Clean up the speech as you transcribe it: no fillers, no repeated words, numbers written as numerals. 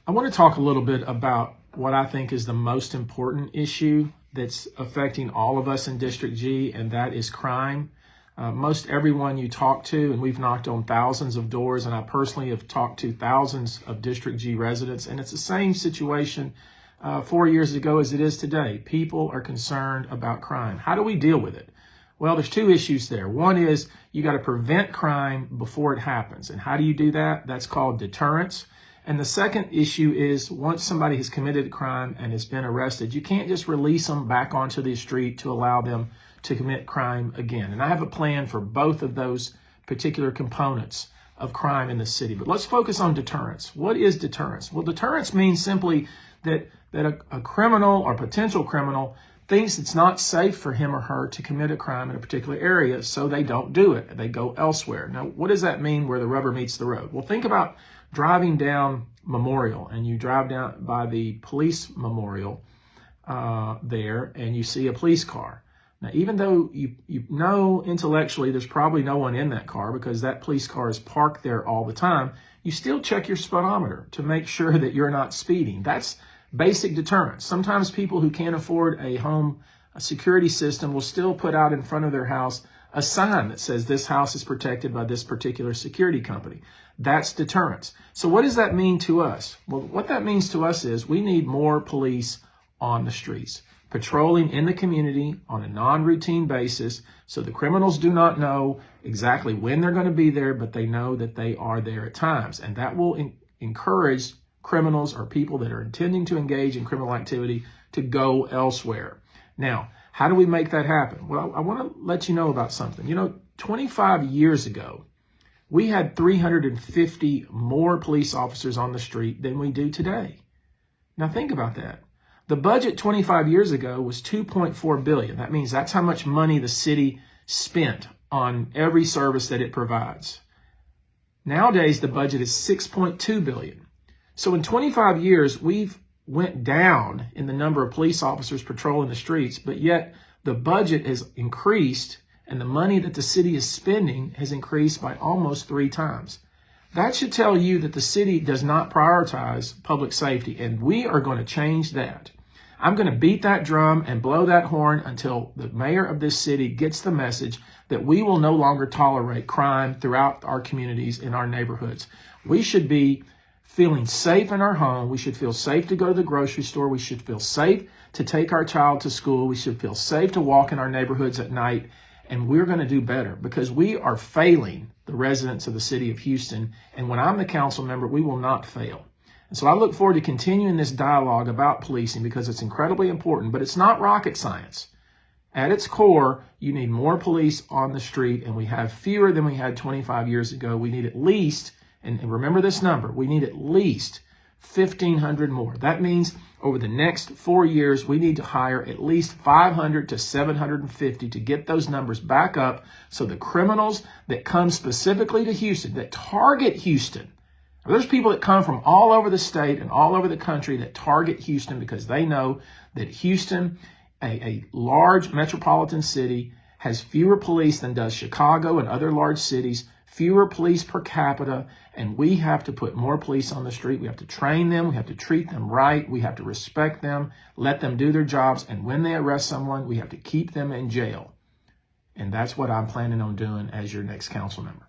I want to talk a little bit about what I think is the most important issue that's affecting all of us in District G, and that is crime. Most everyone you talk to, and we've knocked on thousands of doors, and I personally have talked to thousands of District G residents, and it's the same situation 4 years ago as it is today. People are concerned about crime. How do we deal with it? Well, there's two issues there. One is you got to prevent crime before it happens. And how do you do that? That's called deterrence. And the second issue is once somebody has committed a crime and has been arrested, you can't just release them back onto the street to allow them to commit crime again. And I have a plan for both of those particular components of crime in the city. But let's focus on deterrence. What is deterrence? Well, deterrence means simply that a criminal or potential criminal thinks it's not safe for him or her to commit a crime in a particular area, so they don't do it. They go elsewhere. Now, what does that mean where the rubber meets the road? Well, think about driving down Memorial, and you drive down by the police memorial there, and you see a police car. Now, even though you know intellectually there's probably no one in that car because that police car is parked there all the time, you still check your speedometer to make sure that you're not speeding. That's basic deterrence. Sometimes people who can't afford a security system will still put out in front of their house a sign that says this house is protected by this particular security company. That's deterrence. So what does that mean to us? Well, what that means to us is we need more police on the streets, patrolling in the community on a non-routine basis so the criminals do not know exactly when they're going to be there, but they know that they are there at times. And that will encourage criminals or people that are intending to engage in criminal activity to go elsewhere. Now, how do we make that happen? Well, I want to let you know about something. 25 years ago, we had 350 more police officers on the street than we do today. Now think about that. The budget 25 years ago was $2.4 billion. That means that's how much money the city spent on every service that it provides. Nowadays, the budget is $6.2 billion. So in 25 years, we've went down in the number of police officers patrolling the streets, but yet the budget has increased and the money that the city is spending has increased by almost 3 times. That should tell you that the city does not prioritize public safety, and we are going to change that. I'm going to beat that drum and blow that horn until the mayor of this city gets the message that we will no longer tolerate crime throughout our communities, in our neighborhoods. We should be feeling safe in our home. We should feel safe to go to the grocery store. We should feel safe to take our child to school. We should feel safe to walk in our neighborhoods at night. And we're going to do better because we are failing the residents of the city of Houston. And when I'm the council member, we will not fail. And so I look forward to continuing this dialogue about policing because it's incredibly important, but it's not rocket science. At its core, you need more police on the street, and we have fewer than we had 25 years ago. We need at least, and remember this number, we need at least 1,500 more. That means over the next 4 years, we need to hire at least 500 to 750 to get those numbers back up so the criminals that come specifically to Houston, that target Houston, there's people that come from all over the state and all over the country that target Houston because they know that Houston, a large metropolitan city, has fewer police than does Chicago and other large cities, fewer police per capita, and we have to put more police on the street. We have to train them. We have to treat them right. We have to respect them, let them do their jobs. And when they arrest someone, we have to keep them in jail. And that's what I'm planning on doing as your next council member.